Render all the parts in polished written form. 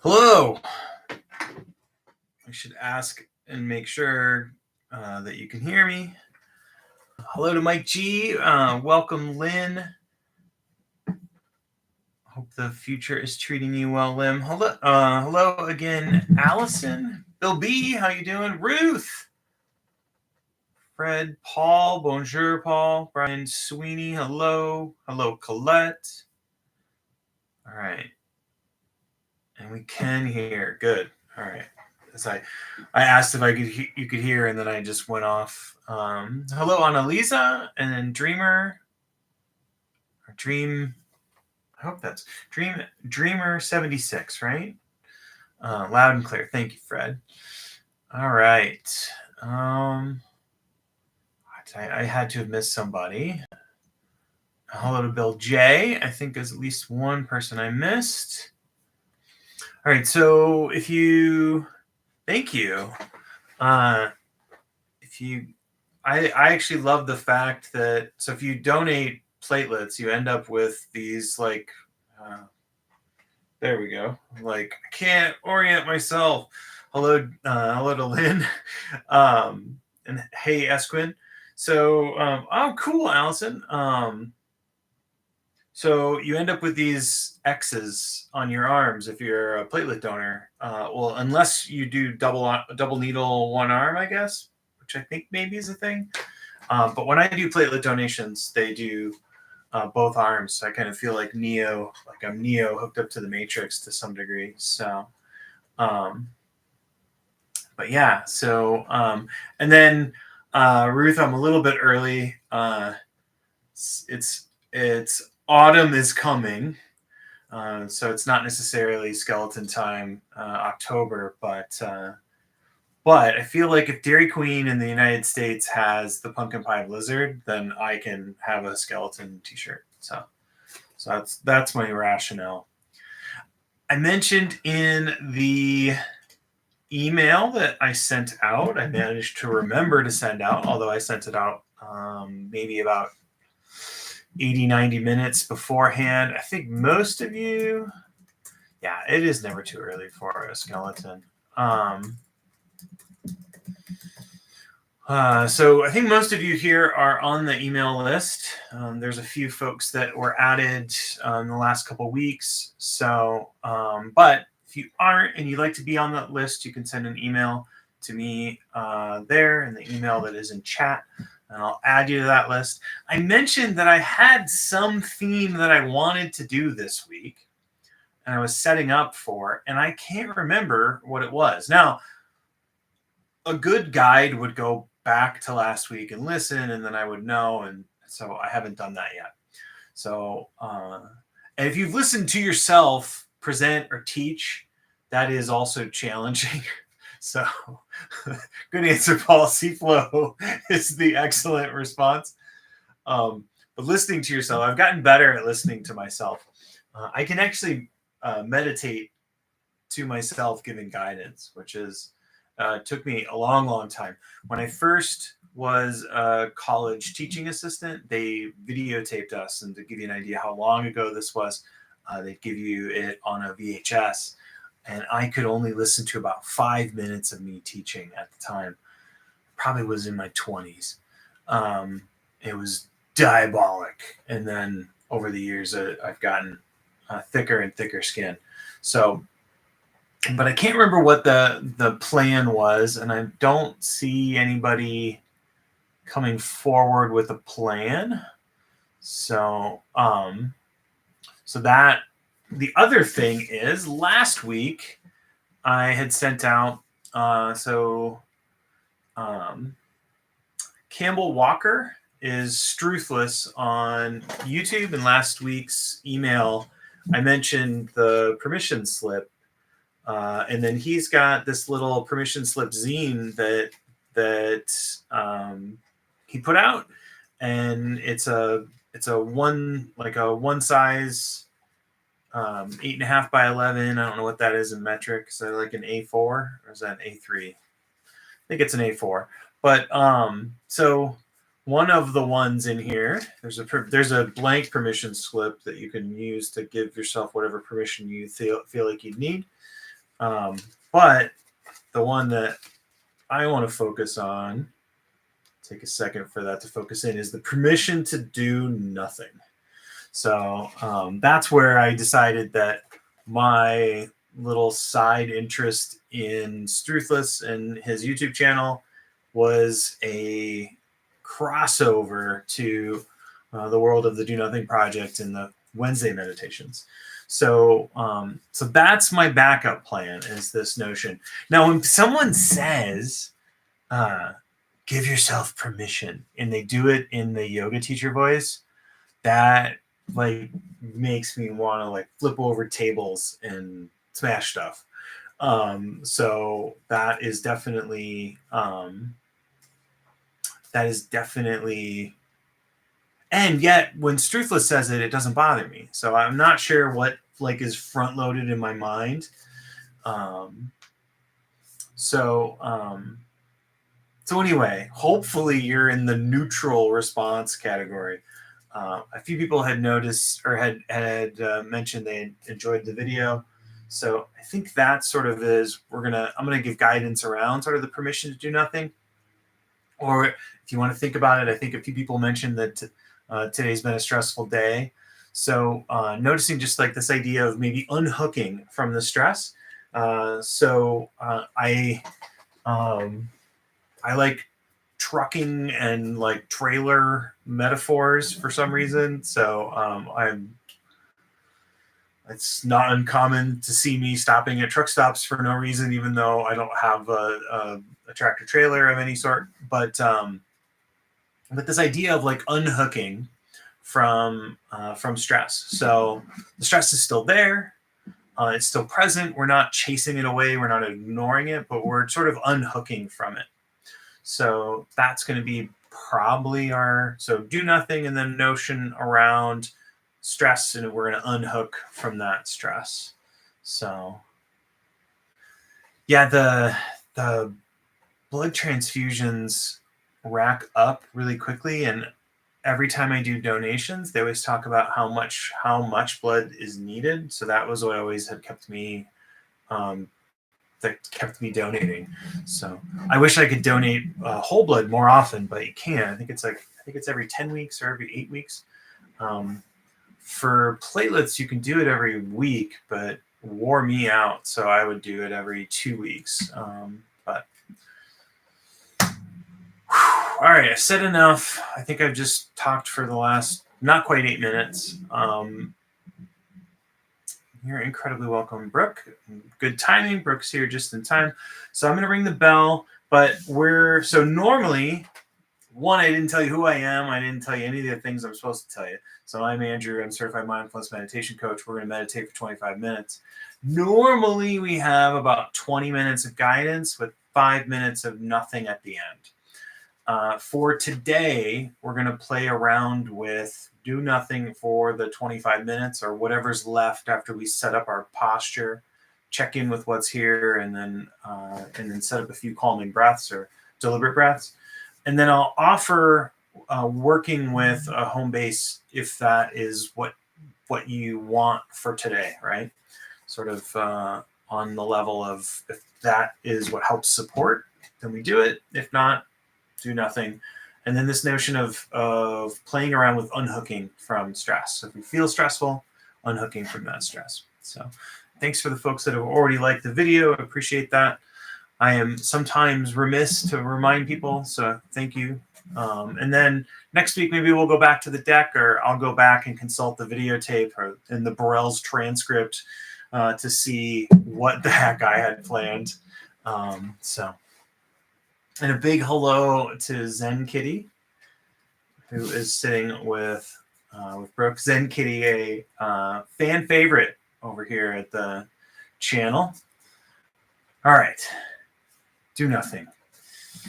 Hello. I should ask and make sure that you can hear me. Hello to Mike G. Welcome, Lynn. Hope the future is treating you well, Lim. Hello again, Allison. Bill B. How you doing? Ruth. Fred, Paul. Bonjour, Paul. Brian Sweeney. Hello. Hello, Colette. All right. And we can hear. Good. All right. As I asked if you could hear, and then I just went off. Hello, Annalisa, and then Dreamer, or Dream. I hope that's Dreamer 76, right? Loud and clear. Thank you, Fred. All right. I had to have missed somebody. Hello to Bill J. I think there's at least one person I missed. All right. So thank you. I actually love the fact that, so if you donate platelets, you end up with these there we go. I can't orient myself. Hello to Lynn. And hey, Esquin. So, oh, cool, Allison. So you end up with these X's on your arms if you're a platelet donor. Well, unless you do double needle one arm, I guess, which I think maybe is a thing. But when I do platelet donations, they do both arms. So I kind of feel like Neo, like I'm Neo hooked up to the Matrix to some degree. So, but yeah. So, and then Ruth, I'm a little bit early. It's autumn is coming. So it's not necessarily skeleton time, October, but I feel like if Dairy Queen in the United States has the pumpkin pie blizzard, then I can have a skeleton T-shirt. So that's my rationale. I mentioned in the email that I sent out, I managed to remember to send out, although I sent it out maybe about 80, 90 minutes beforehand. I think most of you, yeah, it is never too early for a skeleton. So I think most of you here are on the email list. There's a few folks that were added in the last couple of weeks. So, but if you aren't and you'd like to be on that list, you can send an email to me there in the email that is in chat, and I'll add you to that list. I mentioned that I had some theme that I wanted to do this week, and I was setting up for, and I can't remember what it was. Now, a good guide would go back to last week and listen, and then I would know. And so I haven't done that yet. So, and if you've listened to yourself present or teach, that is also challenging. So good answer, Paul. C-Flow is the excellent response. But listening to yourself, I've gotten better at listening to myself. I can actually meditate to myself giving guidance, which is took me a long, long time. When I first was a college teaching assistant, they videotaped us, and to give you an idea how long ago this was, they'd give you it on a VHS, and I could only listen to about 5 minutes of me teaching at the time. Probably was in my 20s. It was diabolic, and then over the years, I've gotten thicker and thicker skin. So, but I can't remember what the plan was, and I don't see anybody coming forward with a plan. So, so that the other thing is, last week I had sent out Campbell Walker is Struthless on YouTube, and last week's email I mentioned the permission slip. And then he's got this little permission slip zine that he put out, and it's a one size 8.5 by 11. I don't know what that is in metric. Is that like an A4 or is that an A3? I think it's an A4. But so one of the ones in here, there's a blank permission slip that you can use to give yourself whatever permission you feel like you need. But the one that I want to focus on, take a second for that to focus in, is the permission to do nothing. So that's where I decided that my little side interest in Struthless and his YouTube channel was a crossover to the world of the Do Nothing Project and the Wednesday meditations. So so that's my backup plan, is this notion. Now, when someone says, give yourself permission, and they do it in the yoga teacher voice, that like makes me want to like flip over tables and smash stuff. So that is definitely and yet when Struthless says it, it doesn't bother me. So I'm not sure what like is front loaded in my mind. So anyway, hopefully you're in the neutral response category. A few people had noticed or had mentioned they had enjoyed the video. So I think that sort of is, I'm gonna give guidance around sort of the permission to do nothing. Or if you want to think about it, I think a few people mentioned that today's been a stressful day. So noticing just like this idea of maybe unhooking from the stress. I like trucking and like trailer metaphors for some reason. So it's not uncommon to see me stopping at truck stops for no reason, even though I don't have a tractor trailer of any sort. But this idea of like unhooking from stress. So the stress is still there. It's still present. We're not chasing it away. We're not ignoring it, but we're sort of unhooking from it. So that's going to be probably so do nothing, and then notion around stress, and we're going to unhook from that stress. So yeah, the blood transfusions rack up really quickly, and every time I do donations, they always talk about how much blood is needed. So that was what always had kept me donating. So I wish I could donate whole blood more often, but you can't. I think it's every 10 weeks or every 8 weeks. For platelets, you can do it every week, but wore me out. So I would do it every 2 weeks. But all right, I've said enough. I think I've just talked for the last not quite 8 minutes. You're incredibly welcome, Brooke. Good timing. Brooke's here just in time. So I'm going to ring the bell, but normally, one, I didn't tell you who I am. I didn't tell you any of the things I'm supposed to tell you. So I'm Andrew. I'm certified mindfulness meditation coach. We're going to meditate for 25 minutes. Normally, we have about 20 minutes of guidance with 5 minutes of nothing at the end. For today, we're going to play around with do nothing for the 25 minutes or whatever's left after we set up our posture, check in with what's here, and then set up a few calming breaths or deliberate breaths. And then I'll offer working with a home base if that is what you want for today, right? Sort of on the level of if that is what helps support, then we do it. If not, do nothing. And then this notion of playing around with unhooking from stress. So if we feel stressful, unhooking from that stress. So thanks for the folks that have already liked the video. I appreciate that. I am sometimes remiss to remind people, so thank you. And then next week, maybe we'll go back to the deck, or I'll go back and consult the videotape or in the Burrell's transcript to see what the heck I had planned. And a big hello to Zen Kitty, who is sitting with Brooke. Zen Kitty, a fan favorite over here at the channel. All right, do nothing.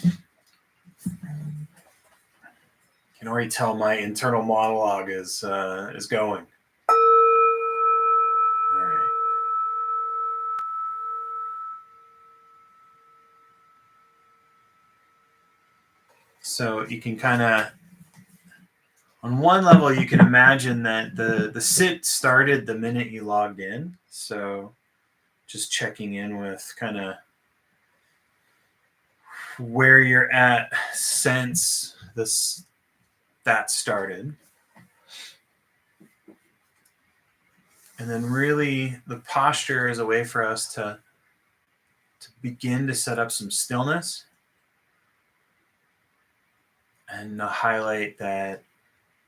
I can already tell my internal monologue is going. All right. So you can kind of, on one level, you can imagine that the sit started the minute you logged in. So just checking in with kind of where you're at since that started. And then really the posture is a way for us to begin to set up some stillness and highlight that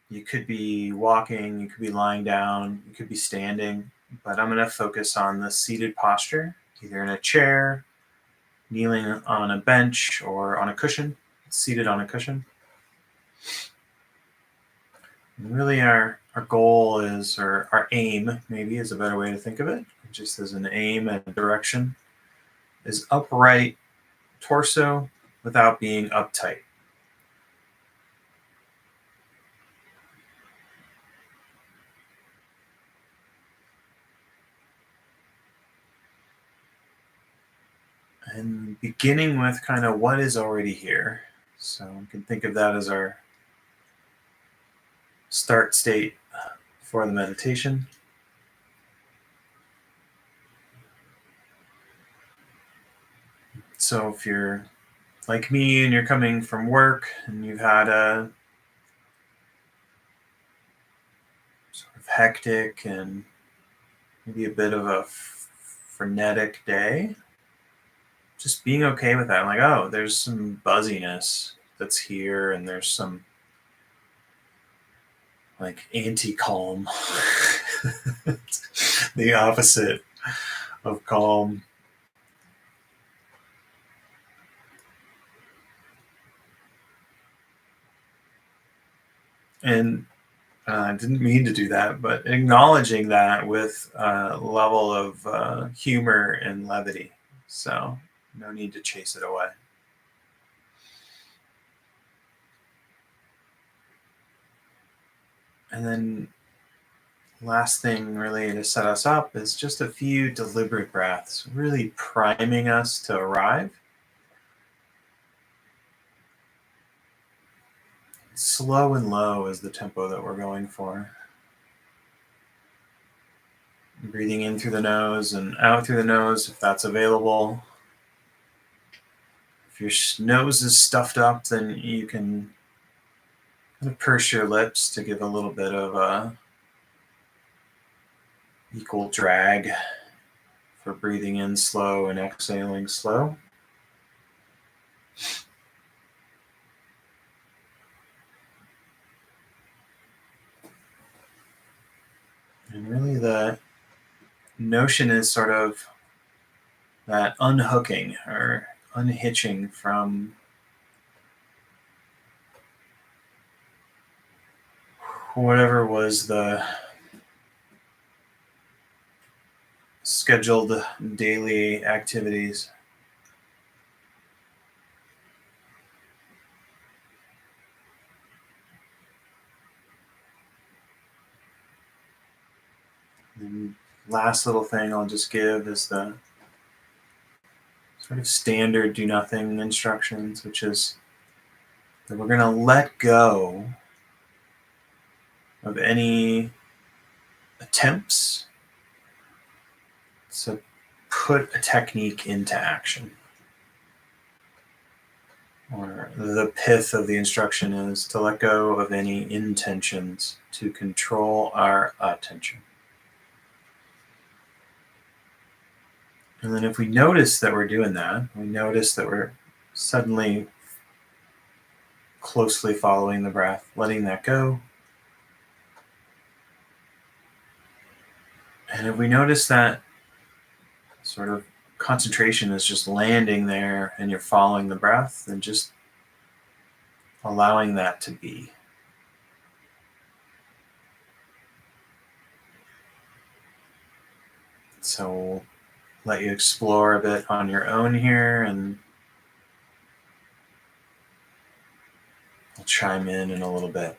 you could be walking, you could be lying down, you could be standing, but I'm going to focus on the seated posture, either in a chair, kneeling on a bench, or on a cushion, seated on a cushion. And really our goal is, or our aim maybe is a better way to think of it, just as an aim and direction, is upright torso without being uptight. And beginning with kind of what is already here. So we can think of that as our start state for the meditation. So if you're like me and you're coming from work and you've had a sort of hectic and maybe a bit of a frenetic day, just being okay with that. Like, oh, there's some buzziness that's here, and there's some like anti-calm, the opposite of calm. And I didn't mean to do that, but acknowledging that with a level of humor and levity. So no need to chase it away. And then last thing really to set us up is just a few deliberate breaths, really priming us to arrive. Slow and low is the tempo that we're going for. Breathing in through the nose and out through the nose if that's available. If your nose is stuffed up, then you can kind of purse your lips to give a little bit of a equal drag for breathing in slow and exhaling slow. And really the notion is sort of that unhooking or unhitching from whatever was the scheduled daily activities. And last little thing I'll just give is the sort of standard do nothing instructions, which is that we're going to let go of any attempts to put a technique into action. Or the pith of the instruction is to let go of any intentions to control our attention. And then if we notice that we're doing that, we notice that we're suddenly closely following the breath, letting that go. And if we notice that sort of concentration is just landing there and you're following the breath, then just allowing that to be. So we'll let you explore a bit on your own here, and I'll chime in a little bit.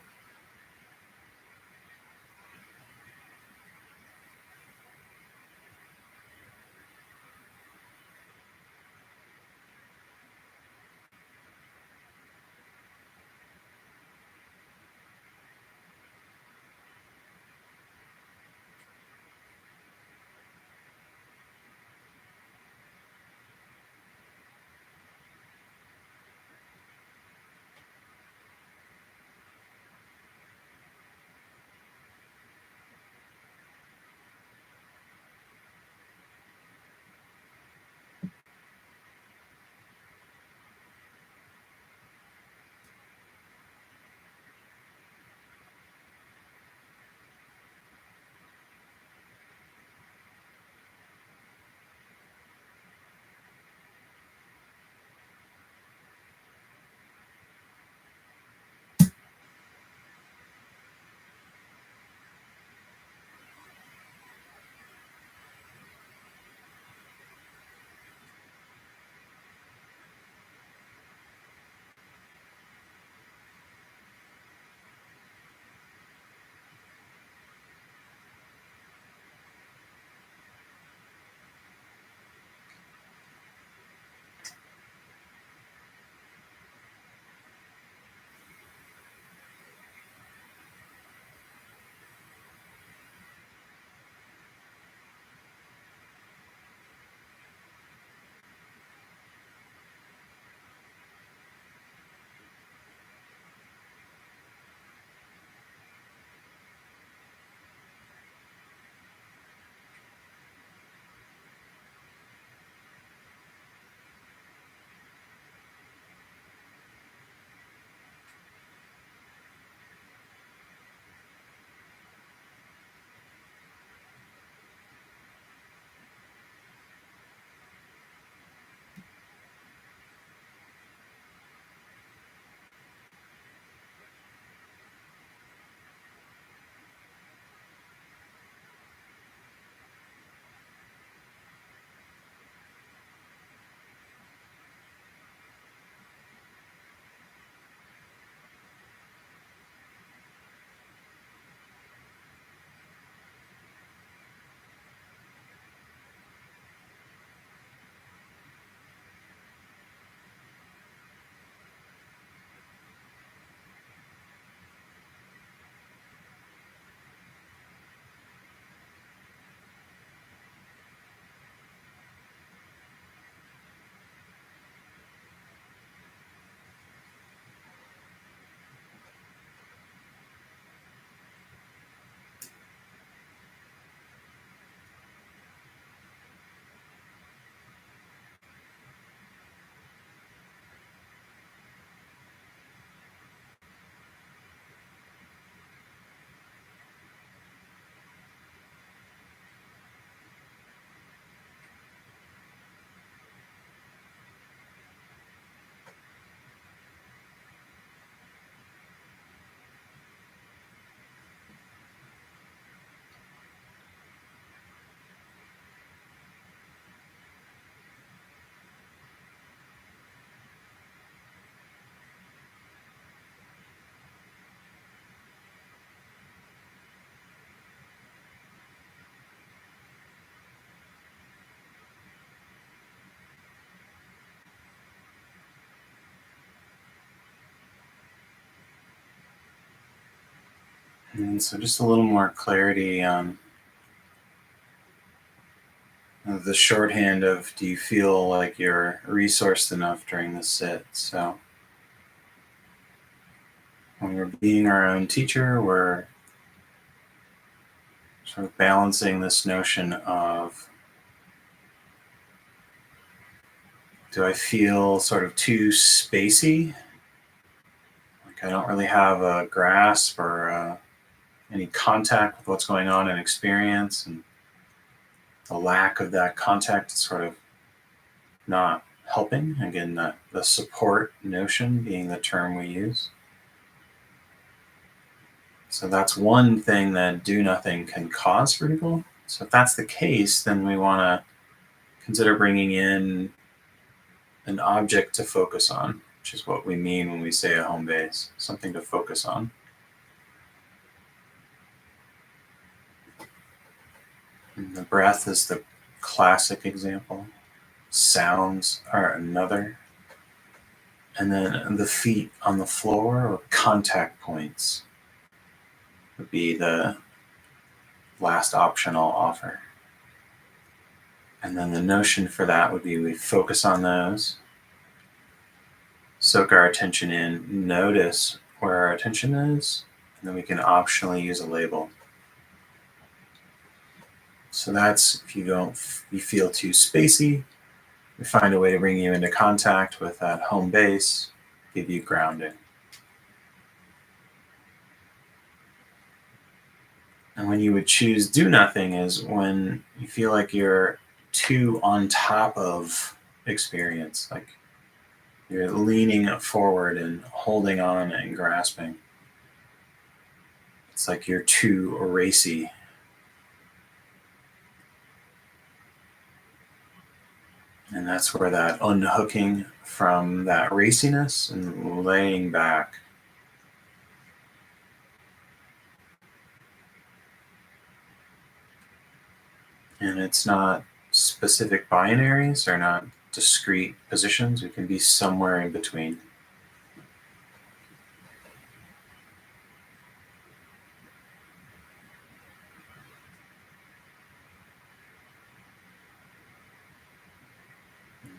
And so just a little more clarity on the shorthand of, do you feel like you're resourced enough during the sit? So when we're being our own teacher, we're sort of balancing this notion of, do I feel sort of too spacey? Like I don't really have a grasp or any contact with what's going on in experience, and the lack of that contact is sort of not helping. Again, the support notion being the term we use. So that's one thing that do nothing can cause for people. So if that's the case, then we want to consider bringing in an object to focus on, which is what we mean when we say a home base, something to focus on. And the breath is the classic example. Sounds are another. And then the feet on the floor, or contact points, would be the last option I'll offer. And then the notion for that would be, we focus on those, soak our attention in, notice where our attention is, and then we can optionally use a label. So that's, if you feel too spacey, we find a way to bring you into contact with that home base, give you grounding. And when you would choose do nothing is when you feel like you're too on top of experience, like you're leaning forward and holding on and grasping. It's like you're too racy. And that's where that unhooking from that raciness and laying back. And it's not specific binaries, or not discrete positions. We can be somewhere in between.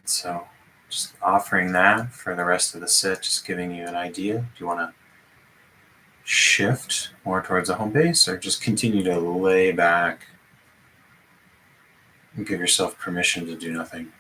So just offering that for the rest of the sit, just giving you an idea. Do you want to shift more towards a home base, or just continue to lay back and give yourself permission to do nothing?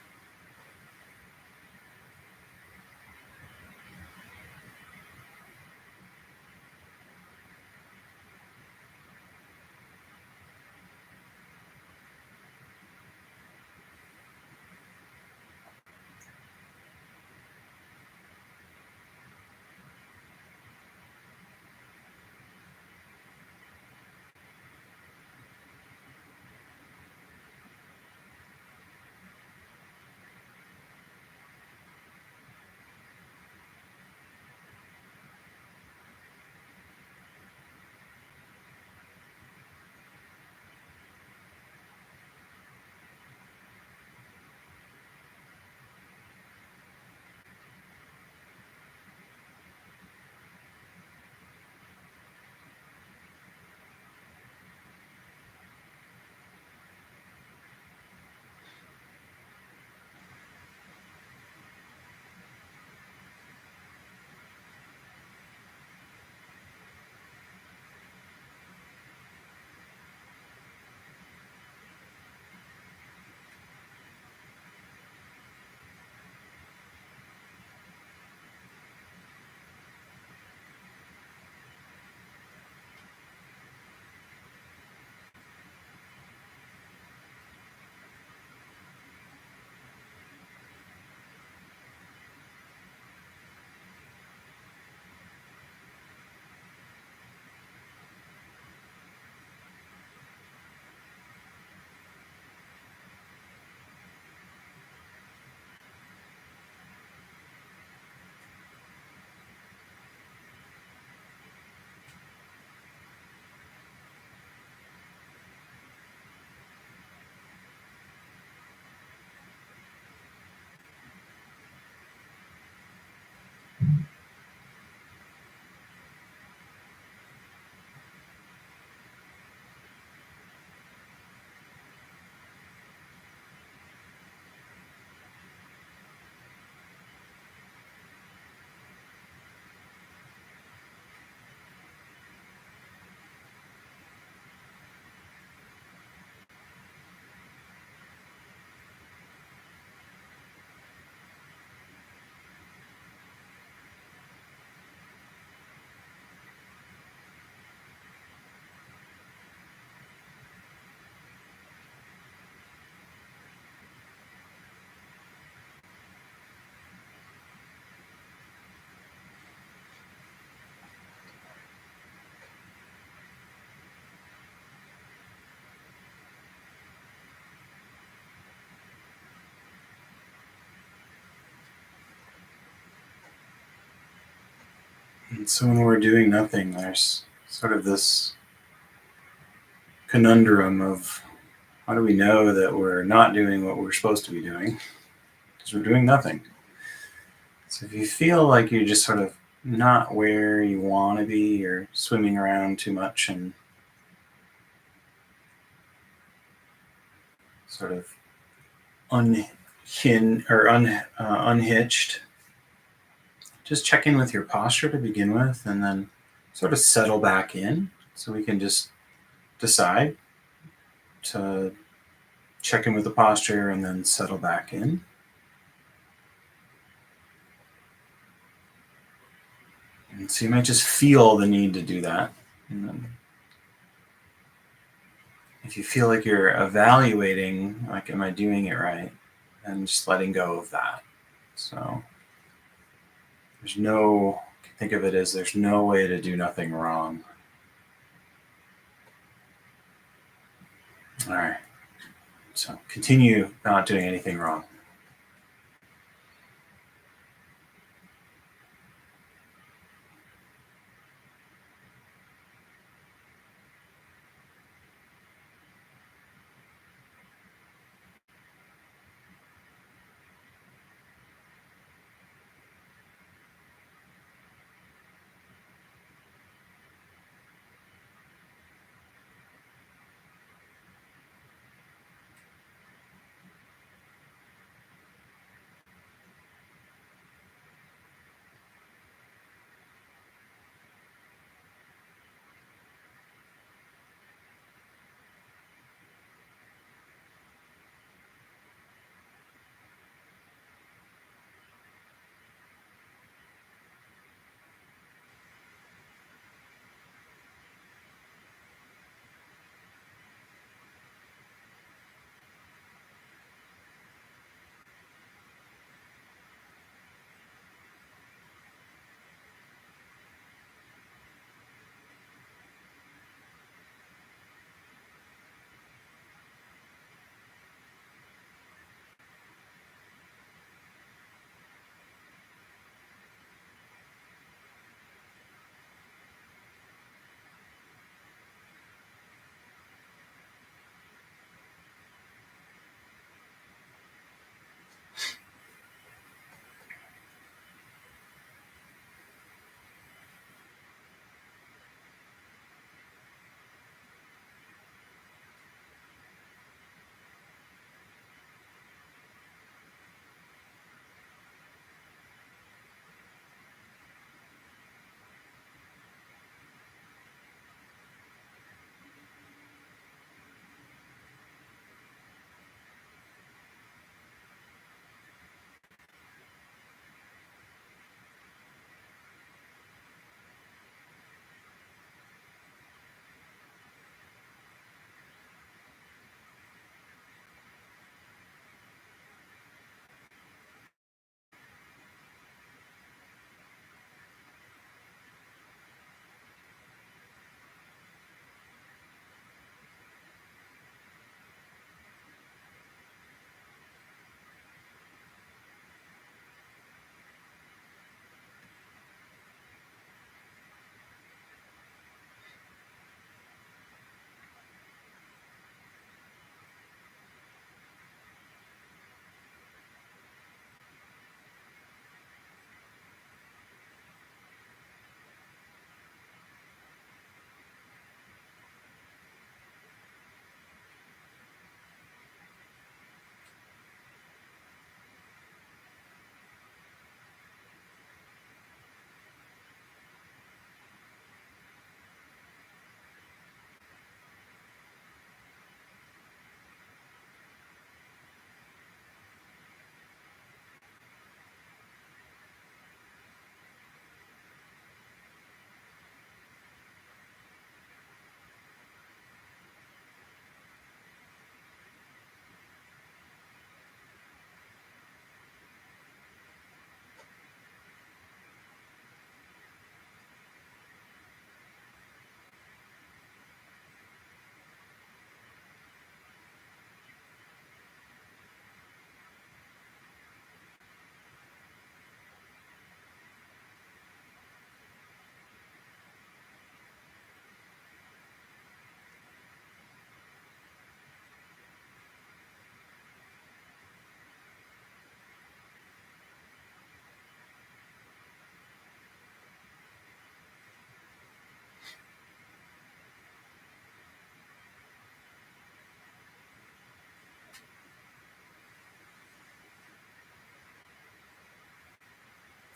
And so when we're doing nothing, there's sort of this conundrum of how do we know that we're not doing what we're supposed to be doing? Because we're doing nothing. So if you feel like you're just sort of not where you want to be, or swimming around too much and sort of unhitched, just check in with your posture to begin with, and then sort of settle back in, so we can just decide to check in with the posture and then settle back in. And so you might just feel the need to do that. And then if you feel like you're evaluating, like, am I doing it right? And just letting go of that. So think of it as there's no way to do nothing wrong. All right. So continue not doing anything wrong.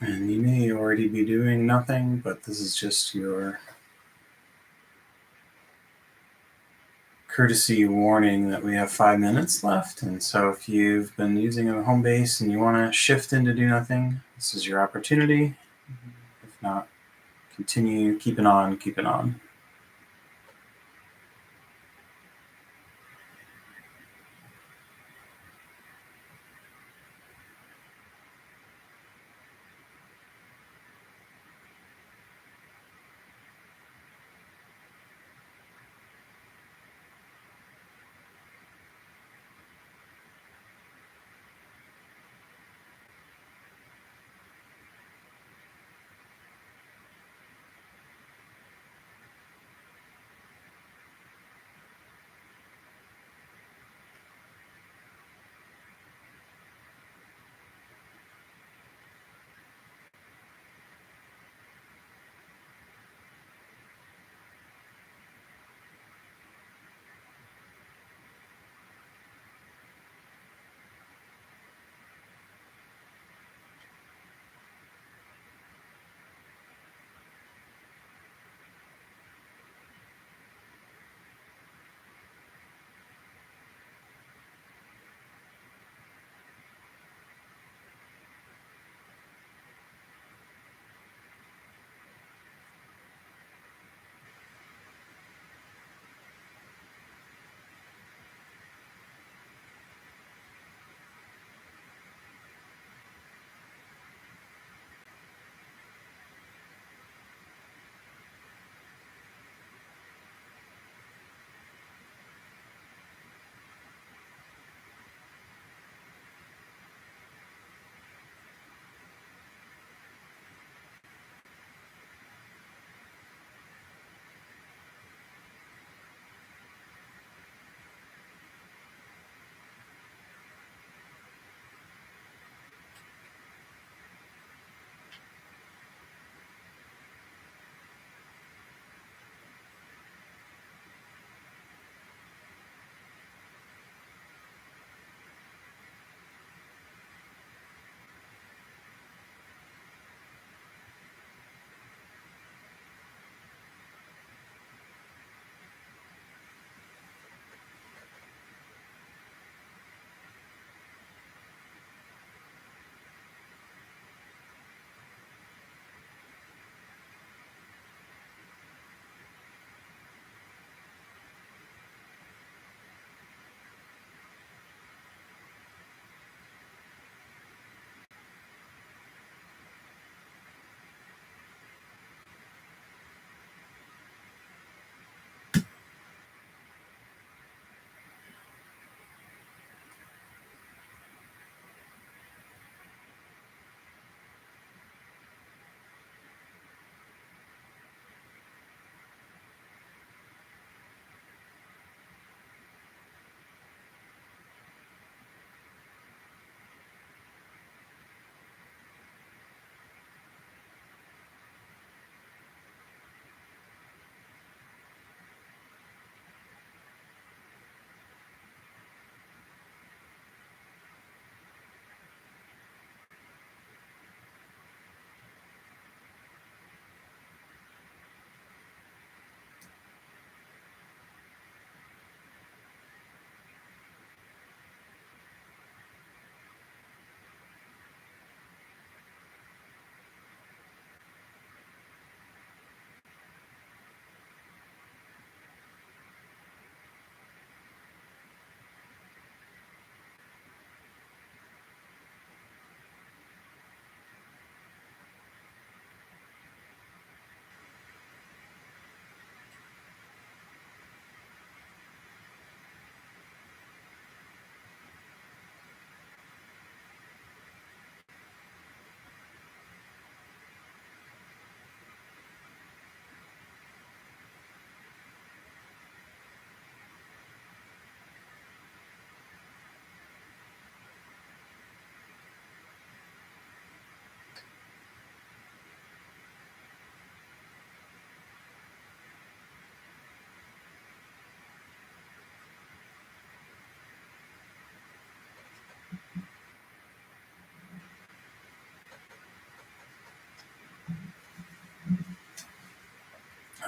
And you may already be doing nothing, but this is just your courtesy warning that we have 5 minutes left. And so if you've been using a home base and you want to shift into do nothing, this is your opportunity. If not, continue keeping on, keeping on.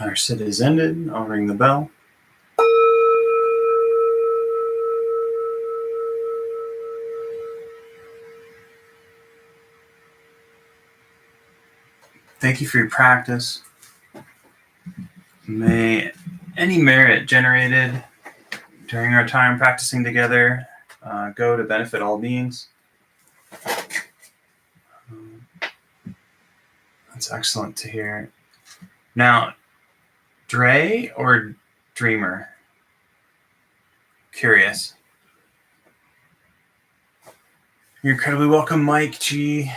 Our sit is ended. I'll ring the bell. Thank you for your practice. May any merit generated during our time practicing together go to benefit all beings. That's excellent to hear. Now, Dre or Dreamer? Curious. You're incredibly welcome, Mike G.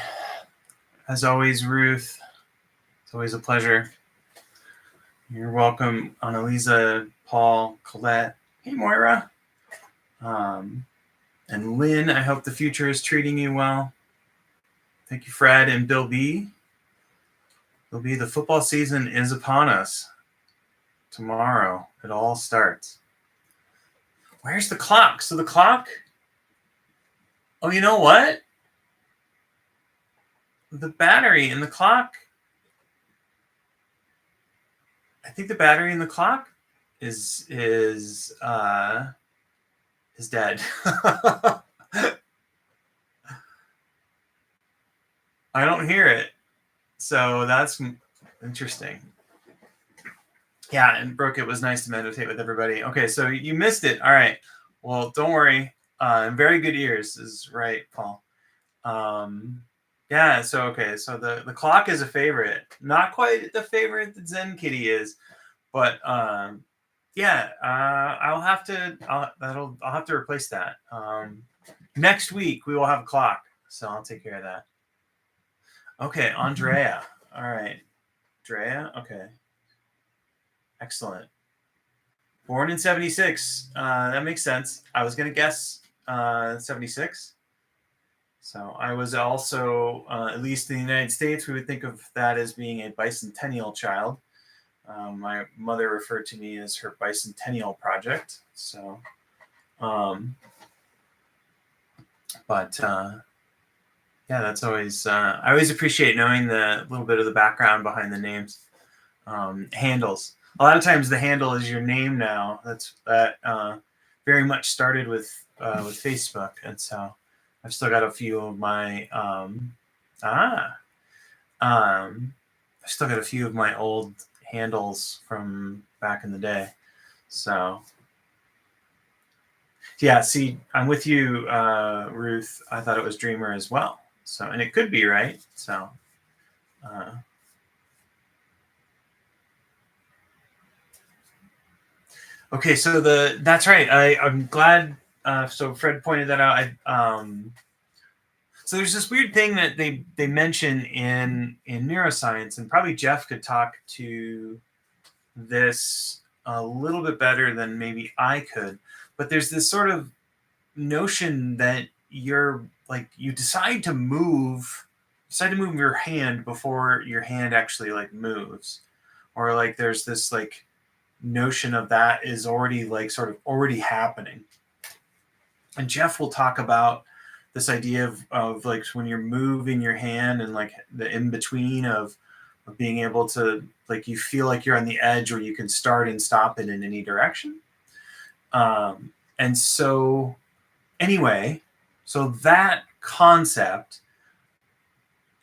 As always, Ruth. It's always a pleasure. You're welcome, Annalisa, Paul, Colette. Hey, Moira. And Lynn, I hope the future is treating you well. Thank you, Fred and Bill B. Bill B, the football season is upon us. Tomorrow, it all starts. Where's the clock? So the clock... Oh, you know what? The battery in the clock... I think the battery in the clock is dead. I don't hear it. So that's interesting. Yeah, and Brooke, it was nice to meditate with everybody. Okay, so you missed it. All right. Well, don't worry. Very good ears is right, Paul. Yeah, so okay. So the clock is a favorite. Not quite the favorite that Zen Kitty is, but yeah, I'll have to replace that. Next week we will have a clock, so I'll take care of that. Okay, Andrea. All right. Andrea, okay. Excellent. Born in 76. That makes sense. I was going to guess 76. So I was also, at least in the United States, we would think of that as being a bicentennial child. My mother referred to me as her bicentennial project. So, yeah, that's always, I always appreciate knowing the little bit of the background behind the names. Handles. A lot of times the handle is your name now. That very much started with Facebook, and so I've still got a few of my I've still got a few of my old handles from back in the day. So yeah, see, I'm with you, Ruth. I thought it was Dreamer as well. So, and it could be, right? So okay, so that's right. I'm glad. So Fred pointed that out. So there's this weird thing that they mention in neuroscience, and probably Jeff could talk to this a little bit better than maybe I could. But there's this sort of notion that you decide to move your hand before your hand actually like moves, or like there's this like notion of that is already like sort of already happening. And Jeff will talk about this idea of like when you're moving your hand and like the in between of being able to like you feel like you're on the edge where you can start and stop it in any direction. And so anyway, so that concept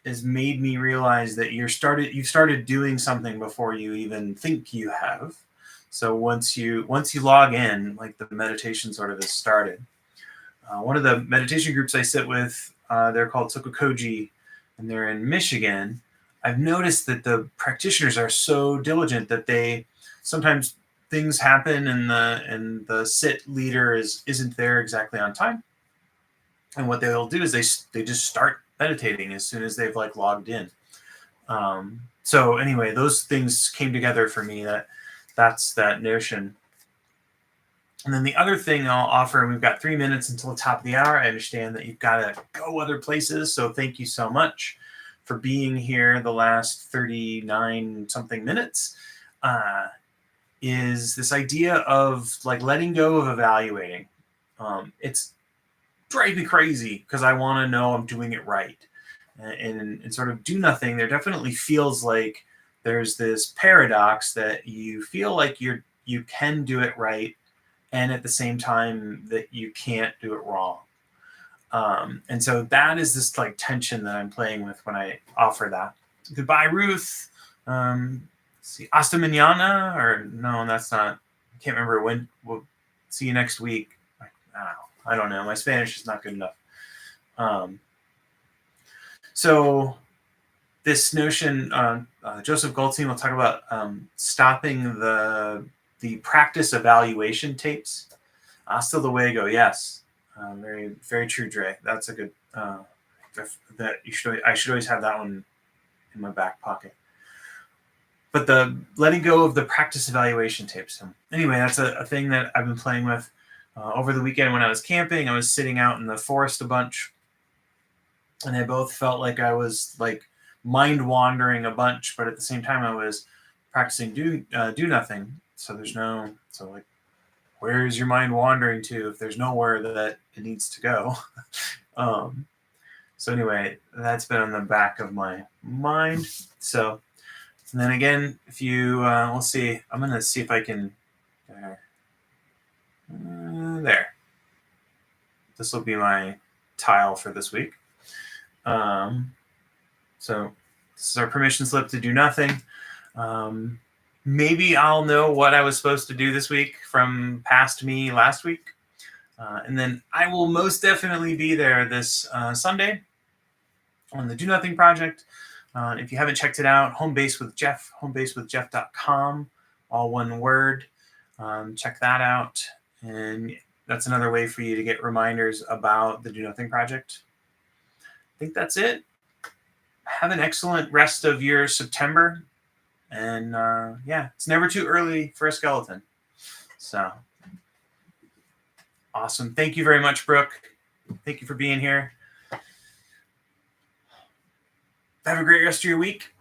has made me realize that you've started doing something before you even think you have. So once you log in, like the meditation sort of has started. One of the meditation groups I sit with, they're called Sokokoji, and they're in Michigan. I've noticed that the practitioners are so diligent that they sometimes things happen and the sit leader isn't there exactly on time. And what they'll do is they just start meditating as soon as they've like logged in. So anyway, those things came together for me. That's that notion. And then the other thing I'll offer, and we've got 3 minutes until the top of the hour. I understand that you've got to go other places. So thank you so much for being here the last 39 something minutes. Is this idea of like letting go of evaluating. It's drives me crazy because I want to know I'm doing it right. And sort of do nothing. There definitely feels like there's this paradox that you feel like you can do it right, and at the same time that you can't do it wrong. And so that is this like tension that I'm playing with when I offer that. Goodbye, Ruth. Let's see, hasta mañana, or no, that's not. I can't remember when. We'll see you next week. I don't know. My Spanish is not good enough. So this notion, Joseph Goldstein will talk about stopping the practice evaluation tapes. Hasta luego. Yes, very very true, Dre. That's a good. That you should. I should always have that one in my back pocket. But the letting go of the practice evaluation tapes. So anyway, that's a thing that I've been playing with over the weekend when I was camping. I was sitting out in the forest a bunch, and I both felt like I was like mind wandering a bunch, but at the same time I was practicing do nothing. So there's no like where is your mind wandering to if there's nowhere that it needs to go. So anyway, that's been on the back of my mind. So and then again, if you we'll see. I'm gonna see if I can there. This will be my tile for this week. So this is our permission slip to do nothing. Maybe I'll know what I was supposed to do this week from past me last week. And then I will most definitely be there this Sunday on the Do Nothing Project. If you haven't checked it out, Home Base with Jeff, homebasewithjeff.com, all one word. Check that out. And that's another way for you to get reminders about the Do Nothing Project. I think that's it. Have an excellent rest of your September. And yeah, it's never too early for a skeleton. So awesome. Thank you very much, Brooke. Thank you for being here. Have a great rest of your week.